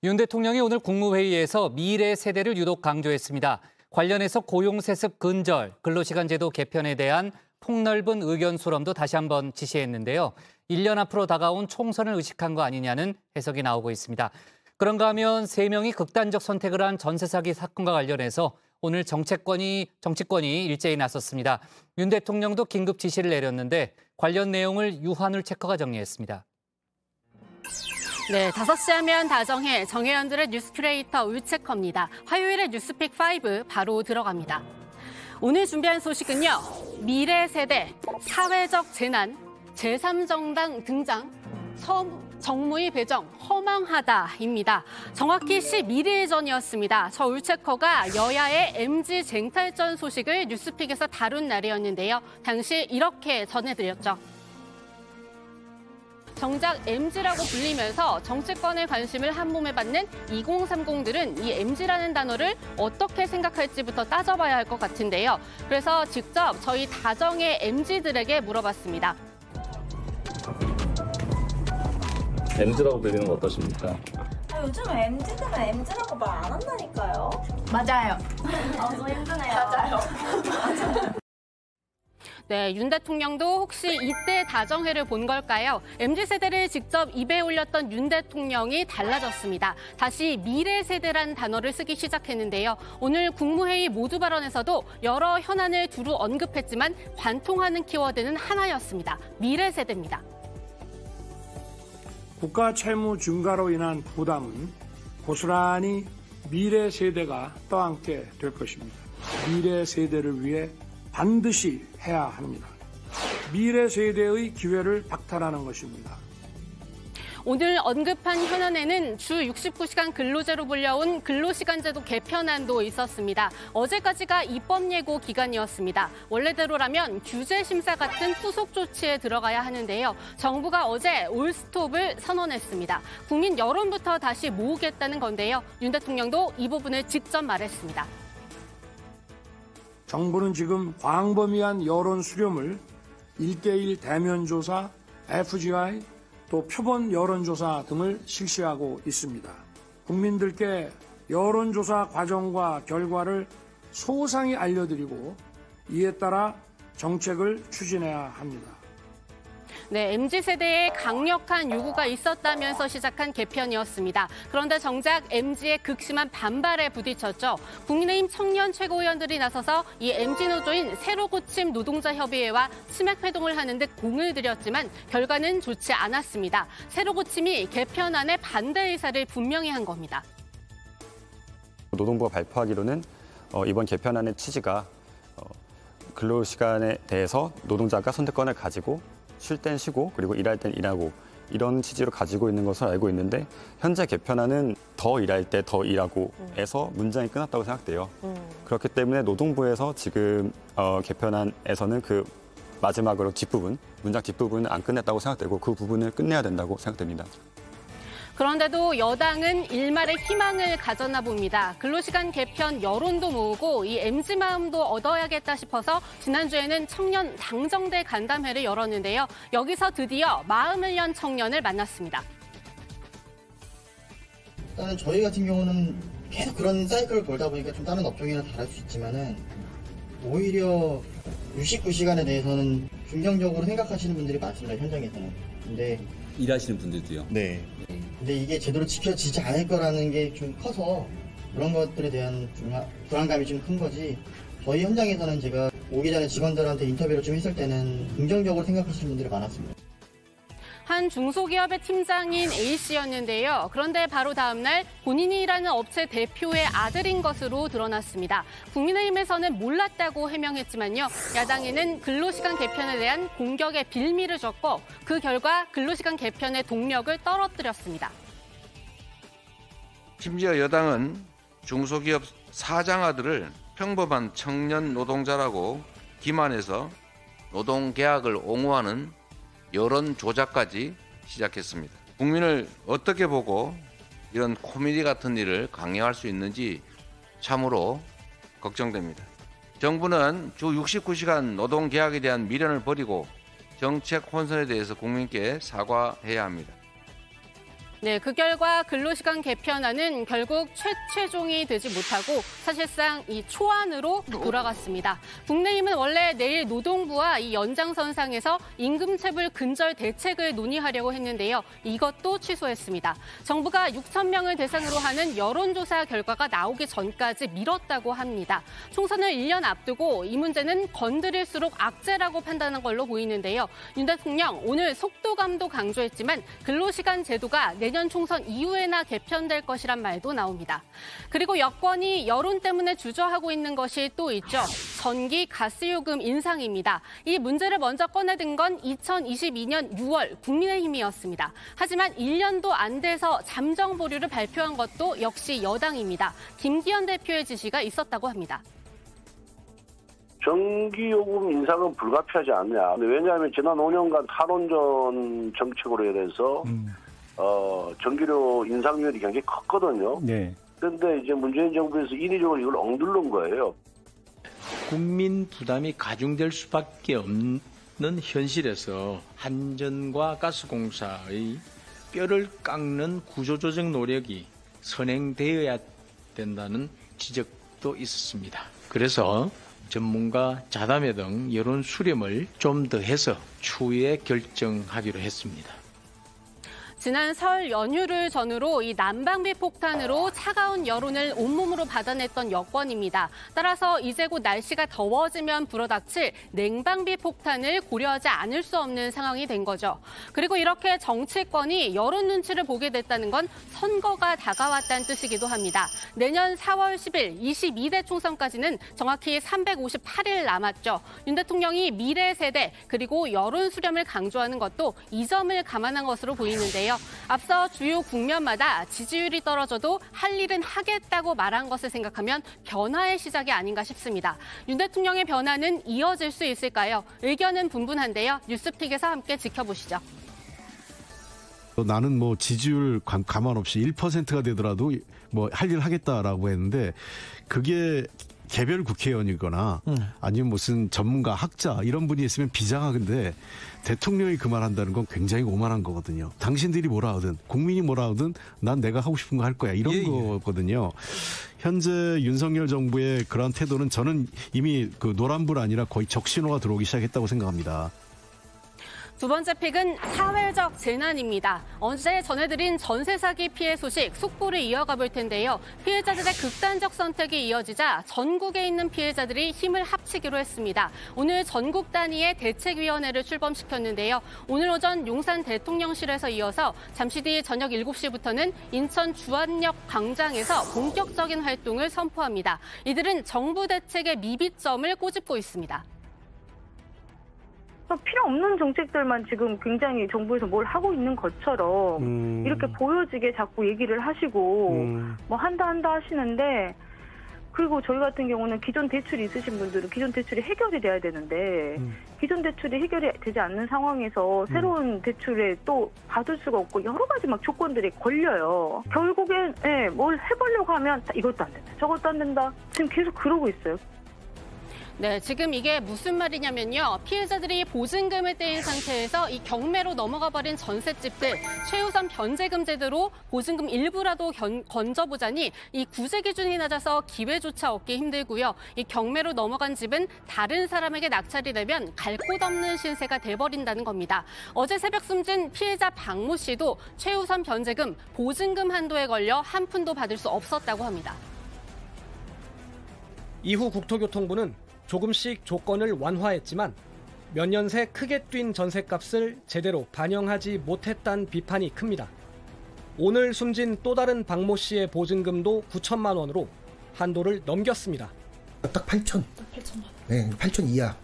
윤 대통령이 오늘 국무회의에서 미래 세대를 유독 강조했습니다. 관련해서 고용세습 근절, 근로시간제도 개편에 대한 폭넓은 의견 수렴도 다시 한번 지시했는데요. 1년 앞으로 다가온 총선을 의식한 거 아니냐는 해석이 나오고 있습니다. 그런가 하면 3명이 극단적 선택을 한 전세 사기 사건과 관련해서 오늘 정치권이 일제히 나섰습니다. 윤 대통령도 긴급 지시를 내렸는데 관련 내용을 유한울 체커가 정리했습니다. 네, 5시 하면 다정해 정혜연들의 뉴스큐레이터 울체커입니다. 화요일의 뉴스픽 5 바로 들어갑니다. 오늘 준비한 소식은요. 미래 세대, 사회적 재난, 제3정당 등장, 정무위 배정 허망하다입니다. 정확히 12일 전이었습니다. 저 울체커가 여야의 MZ 쟁탈전 소식을 뉴스픽에서 다룬 날이었는데요. 당시 이렇게 전해드렸죠. 정작 MZ라고 불리면서 정치권의 관심을 한몸에 받는 2030들은 이 MZ라는 단어를 어떻게 생각할지부터 따져봐야 할 것 같은데요. 그래서 직접 저희 다정의 MZ들에게 물어봤습니다. MZ라고 불리는 거 어떠십니까? 요즘 MZ들은 MZ라고 말 안 한다니까요. 맞아요. 너무 힘드네요. 맞아요. 네, 윤 대통령도 혹시 이때 다정회를 본 걸까요? MZ세대를 직접 입에 올렸던 윤 대통령이 달라졌습니다. 다시 미래세대란 단어를 쓰기 시작했는데요. 오늘 국무회의 모두 발언에서도 여러 현안을 두루 언급했지만 관통하는 키워드는 하나였습니다. 미래세대입니다. 국가 채무 증가로 인한 부담은 고스란히 미래 세대가 떠안게 될 것입니다. 미래 세대를 위해 반드시 해야 합니다. 미래 세대의 기회를 박탈하는 것입니다. 오늘 언급한 현안에는 주 69시간 근로제로 불려온 근로시간제도 개편안도 있었습니다. 어제까지가 입법 예고 기간이었습니다. 원래대로라면 규제 심사 같은 후속 조치에 들어가야 하는데요. 정부가 어제 올스톱을 선언했습니다. 국민 여론부터 다시 모으겠다는 건데요. 윤 대통령도 이 부분을 직접 말했습니다. 정부는 지금 광범위한 여론 수렴을 1:1 대면 조사, FGI, 또 표본 여론조사 등을 실시하고 있습니다. 국민들께 여론조사 과정과 결과를 소상히 알려드리고 이에 따라 정책을 추진해야 합니다. 네, MZ세대에 강력한 요구가 있었다면서 시작한 개편이었습니다. 그런데 정작 MZ의 극심한 반발에 부딪혔죠. 국민의힘 청년 최고위원들이 나서서 이 MZ노조인 새로고침 노동자협의회와 치맥회동을 하는 듯 공을 들였지만 결과는 좋지 않았습니다. 새로고침이 개편안에 반대 의사를 분명히 한 겁니다. 노동부가 발표하기로는 이번 개편안의 취지가 근로시간에 대해서 노동자가 선택권을 가지고 쉴 땐 쉬고 그리고 일할 땐 일하고 이런 취지로 가지고 있는 것을 알고 있는데 현재 개편안은 더 일할 때 더 일하고 해서 문장이 끝났다고 생각돼요. 그렇기 때문에 노동부에서 지금 개편안에서는 그 마지막으로 뒷부분, 문장 뒷부분은 안 끝냈다고 생각되고 그 부분을 끝내야 된다고 생각됩니다. 그런데도 여당은 일말의 희망을 가졌나 봅니다. 근로시간 개편 여론도 모으고 이 MZ 마음도 얻어야겠다 싶어서 지난주에는 청년 당정대 간담회를 열었는데요. 여기서 드디어 마음을 연 청년을 만났습니다. 일단은 저희 같은 경우는 계속 그런 사이클을 돌다 보니까 좀 다른 업종이나 다를 수 있지만은 오히려 69시간에 대해서는 긍정적으로 생각하시는 분들이 많습니다. 현장에서는. 근데 일하시는 분들도요? 네. 근데 이게 제대로 지켜지지 않을 거라는 게 좀 커서 그런 것들에 대한 불안감이 좀 큰 거지. 저희 현장에서는 제가 오기 전에 직원들한테 인터뷰를 좀 했을 때는 긍정적으로 생각하시는 분들이 많았습니다. 한 중소기업의 팀장인 A씨였는데요. 그런데 바로 다음 날 본인이 일하는 업체 대표의 아들인 것으로 드러났습니다. 국민의힘에서는 몰랐다고 해명했지만요. 야당에는 근로시간 개편에 대한 공격의 빌미를 줬고 그 결과 근로시간 개편의 동력을 떨어뜨렸습니다. 심지어 여당은 중소기업 사장 아들을 평범한 청년 노동자라고 기만해서 노동계약을 옹호하는 여론 조작까지 시작했습니다. 국민을 어떻게 보고 이런 코미디 같은 일을 강요할 수 있는지 참으로 걱정됩니다. 정부는 주 69시간 노동계약에 대한 미련을 버리고 정책 혼선에 대해서 국민께 사과해야 합니다. 네, 그 결과 근로시간 개편안은 결국 최종이 되지 못하고 사실상 이 초안으로 돌아갔습니다. 국민의힘은 원래 내일 노동부와 이 연장선상에서 임금체불 근절 대책을 논의하려고 했는데요. 이것도 취소했습니다. 정부가 6천 명을 대상으로 하는 여론조사 결과가 나오기 전까지 미뤘다고 합니다. 총선을 1년 앞두고 이 문제는 건드릴수록 악재라고 판단한 걸로 보이는데요. 윤 대통령 오늘 속도감도 강조했지만 근로시간 제도가 내년 총선 이후에나 개편될 것이란 말도 나옵니다. 그리고 여권이 여론 때문에 주저하고 있는 것이 또 있죠. 전기, 가스요금 인상입니다. 이 문제를 먼저 꺼내든 건 2022년 6월 국민의힘이었습니다. 하지만 1년도 안 돼서 잠정 보류를 발표한 것도 역시 여당입니다. 김기현 대표의 지시가 있었다고 합니다. 전기요금 인상은 불가피하지 않냐. 왜냐하면 지난 5년간 탈원전 정책으로 인해서 전기료 인상률이 굉장히 컸거든요. 네. 그런데 이제 문재인 정부에서 인위적으로 이걸 억누른 거예요. 국민 부담이 가중될 수밖에 없는 현실에서 한전과 가스공사의 뼈를 깎는 구조조정 노력이 선행되어야 된다는 지적도 있었습니다. 그래서 전문가 자담회 등 여론 수렴을 좀 더 해서 추후에 결정하기로 했습니다. 지난 설 연휴를 전후로 이 난방비 폭탄으로 차가운 여론을 온몸으로 받아냈던 여권입니다. 따라서 이제 곧 날씨가 더워지면 불어닥칠 냉방비 폭탄을 고려하지 않을 수 없는 상황이 된 거죠. 그리고 이렇게 정치권이 여론 눈치를 보게 됐다는 건 선거가 다가왔다는 뜻이기도 합니다. 내년 4월 10일 22대 총선까지는 정확히 358일 남았죠. 윤 대통령이 미래 세대 그리고 여론 수렴을 강조하는 것도 이 점을 감안한 것으로 보이는데요. 앞서 주요 국면마다 지지율이 떨어져도 할 일은 하겠다고 말한 것을 생각하면 변화의 시작이 아닌가 싶습니다. 윤 대통령의 변화는 이어질 수 있을까요? 의견은 분분한데요. 뉴스픽에서 함께 지켜보시죠. 나는 뭐 지지율 감안 없이 1%가 되더라도 뭐 할 일 하겠다라고 했는데 그게 개별 국회의원이거나 아니면 무슨 전문가 학자 이런 분이 있으면 비장하근데 대통령이 그 말한다는 건 굉장히 오만한 거거든요. 당신들이 뭐라 하든 국민이 뭐라 하든 난 내가 하고 싶은 거 할 거야 이런 거거든요. 현재 윤석열 정부의 그런 태도는 저는 이미 그 노란불 아니라 거의 적신호가 들어오기 시작했다고 생각합니다. 두 번째 픽은 사회적 재난입니다. 어제 전해드린 전세 사기 피해 소식 속보를 이어가 볼 텐데요. 피해자들의 극단적 선택이 이어지자 전국에 있는 피해자들이 힘을 합치기로 했습니다. 오늘 전국 단위의 대책위원회를 출범시켰는데요. 오늘 오전 용산 대통령실에서 이어서 잠시 뒤 저녁 7시부터는 인천 주안역 광장에서 본격적인 활동을 선포합니다. 이들은 정부 대책의 미비점을 꼬집고 있습니다. 필요 없는 정책들만 지금 굉장히 정부에서 뭘 하고 있는 것처럼 이렇게 보여지게 자꾸 얘기를 하시고 뭐 한다 하시는데 그리고 저희 같은 경우는 기존 대출이 있으신 분들은 기존 대출이 해결이 돼야 되는데 기존 대출이 해결이 되지 않는 상황에서 새로운 대출에 또 받을 수가 없고 여러 가지 막 조건들이 걸려요. 결국엔 뭘 해보려고 하면 이것도 안 된다, 저것도 안 된다. 지금 계속 그러고 있어요. 네, 지금 이게 무슨 말이냐면요. 피해자들이 보증금을 떼인 상태에서 이 경매로 넘어가 버린 전셋집들 최우선 변제금 제도로 보증금 일부라도 건져보자니 이 구제 기준이 낮아서 기회조차 얻기 힘들고요. 이 경매로 넘어간 집은 다른 사람에게 낙찰이 되면 갈 곳 없는 신세가 돼버린다는 겁니다. 어제 새벽 숨진 피해자 박모 씨도 최우선 변제금, 보증금 한도에 걸려 한 푼도 받을 수 없었다고 합니다. 이후 국토교통부는 조금씩 조건을 완화했지만 몇 년 새 크게 뛴 전셋값을 제대로 반영하지 못했다는 비판이 큽니다. 오늘 숨진 또 다른 박모 씨의 보증금도 9천만 원으로 한도를 넘겼습니다. 딱 8천. 네, 8천 이하.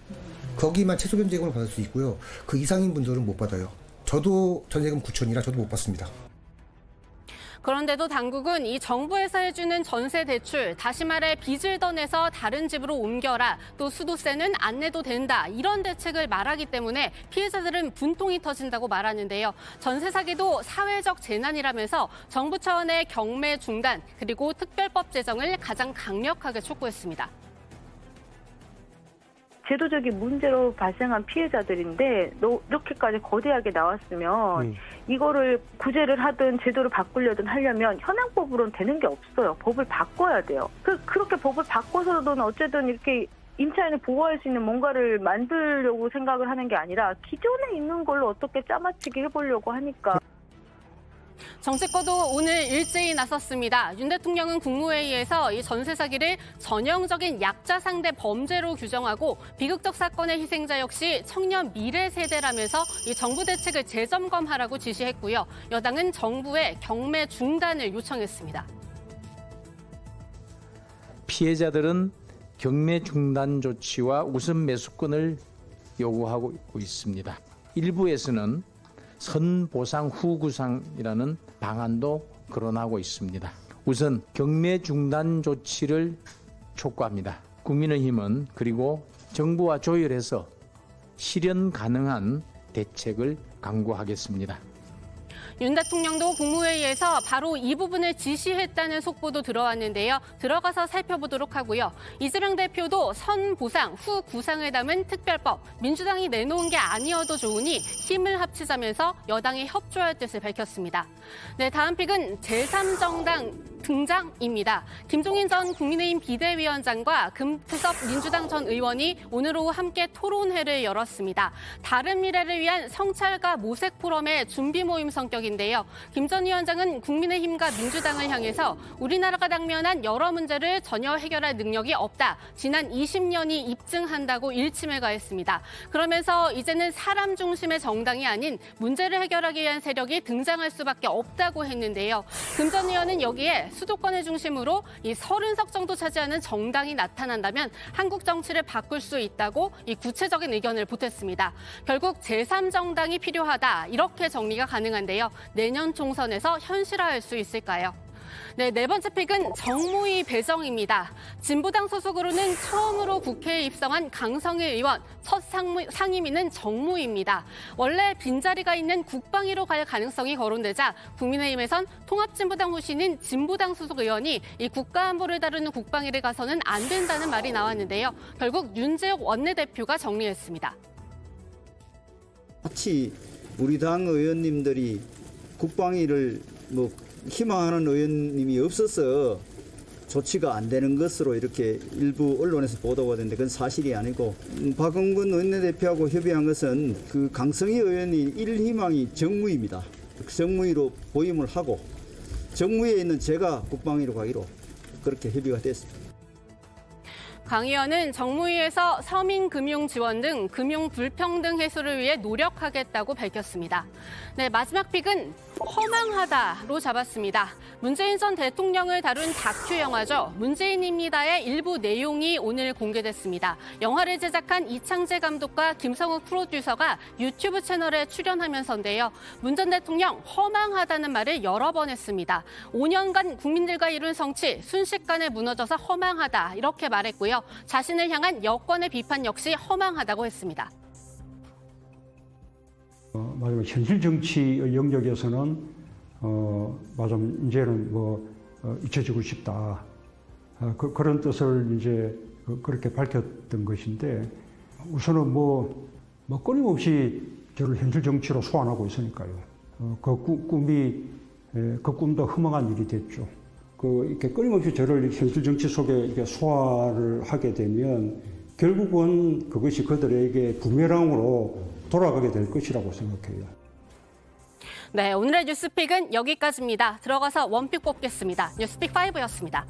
거기만 최소 변제금을 받을 수 있고요. 그 이상인 분들은 못 받아요. 저도 전세금 9천이라 저도 못 받습니다. 그런데도 당국은 이 정부에서 해주는 전세 대출, 다시 말해 빚을 더 내서 다른 집으로 옮겨라, 또 수도세는 안 내도 된다, 이런 대책을 말하기 때문에 피해자들은 분통이 터진다고 말하는데요. 전세 사기도 사회적 재난이라면서 정부 차원의 경매 중단 그리고 특별법 제정을 가장 강력하게 촉구했습니다. 제도적인 문제로 발생한 피해자들인데 이렇게까지 거대하게 나왔으면 이거를 구제를 하든 제도를 바꾸려든 하려면 현행법으로는 되는 게 없어요. 법을 바꿔야 돼요. 그렇게 법을 바꿔서든 어쨌든 이렇게 임차인을 보호할 수 있는 뭔가를 만들려고 생각을 하는 게 아니라 기존에 있는 걸로 어떻게 짜맞추기 해보려고 하니까. 정치권도 오늘 일제히 나섰습니다. 윤 대통령은 국무회의에서 이 전세 사기를 전형적인 약자 상대 범죄로 규정하고 비극적 사건의 희생자 역시 청년 미래 세대라면서 이 정부 대책을 재점검하라고 지시했고요. 여당은 정부의 경매 중단을 요청했습니다. 피해자들은 경매 중단 조치와 우선 매수권을 요구하고 있습니다. 일부에서는 선보상 후구상이라는 방안도 거론하고 있습니다. 우선 경매 중단 조치를 촉구합니다. 국민의힘은 그리고 정부와 조율해서 실현 가능한 대책을 강구하겠습니다. 윤 대통령도 국무회의에서 바로 이 부분을 지시했다는 속보도 들어왔는데요. 들어가서 살펴보도록 하고요. 이재명 대표도 선보상, 후구상을 담은 특별법, 민주당이 내놓은 게 아니어도 좋으니 힘을 합치자면서 여당에 협조할 뜻을 밝혔습니다. 네, 다음 픽은 제3정당 등장입니다. 김종인 전 국민의힘 비대위원장과 금태섭 민주당 전 의원이 오늘 오후 함께 토론회를 열었습니다. 다른 미래를 위한 성찰과 모색 포럼의 준비 모임 성격인데요. 김 전 위원장은 국민의힘과 민주당을 향해서 우리나라가 당면한 여러 문제를 전혀 해결할 능력이 없다. 지난 20년이 입증한다고 일침을 가했습니다. 그러면서 이제는 사람 중심의 정당이 아닌 문제를 해결하기 위한 세력이 등장할 수밖에 없다고 했는데요. 김 전 의원은 여기에 수도권을 중심으로 이 30석 정도 차지하는 정당이 나타난다면 한국 정치를 바꿀 수 있다고 이 구체적인 의견을 보탰습니다. 결국 제3정당이 필요하다 이렇게 정리가 가능한데요. 내년 총선에서 현실화할 수 있을까요? 네, 네 번째 픽은 정무위 배정입니다. 진보당 소속으로는 처음으로 국회에 입성한 강성일 의원, 첫 상임위는 정무위입니다. 원래 빈자리가 있는 국방위로 갈 가능성이 거론되자 국민의힘에선 통합진보당 후신인 진보당 소속 의원이 이 국가안보를 다루는 국방위를 가서는 안 된다는 말이 나왔는데요. 결국 윤재욱 원내대표가 정리했습니다. 마치 우리 당 의원님들이 국방위를 희망하는 의원님이 없어서 조치가 안 되는 것으로 이렇게 일부 언론에서 보도가 됐는데 그건 사실이 아니고 박원근 원내대표하고 협의한 것은 그 강성희 의원이 일희망이 정무위입니다. 정무위로 보임을 하고 정무위에 있는 제가 국방위로 가기로 그렇게 협의가 됐습니다. 강 의원은 정무위에서 서민금융 지원 등 금융 불평등 해소를 위해 노력하겠다고 밝혔습니다. 네, 마지막 픽은 허망하다로 잡았습니다. 문재인 전 대통령을 다룬 다큐 영화죠. 문재인입니다의 일부 내용이 오늘 공개됐습니다. 영화를 제작한 이창재 감독과 김성욱 프로듀서가 유튜브 채널에 출연하면서인데요. 문 전 대통령 허망하다는 말을 여러 번 했습니다. 5년간 국민들과 이룬 성취 순식간에 무너져서 허망하다 이렇게 말했고요. 자신을 향한 여권의 비판 역시 허망하다고 했습니다. 마지막 현실 정치의 영역에서는 마지막 이제는 잊혀지고 싶다 그런 뜻을 이제 그렇게 밝혔던 것인데 우선은 끊임없이 저를 현실 정치로 소환하고 있으니까요. 그 꿈도 허망한 일이 됐죠. 이렇게 끊임없이 저를 현실 정치 속에 이렇게 소화를 하게 되면 결국은 그것이 그들에게 부메랑으로 돌아가게 될 것이라고 생각해요. 네, 오늘의 뉴스픽은 여기까지입니다. 들어가서 원픽 뽑겠습니다. 뉴스픽 5였습니다.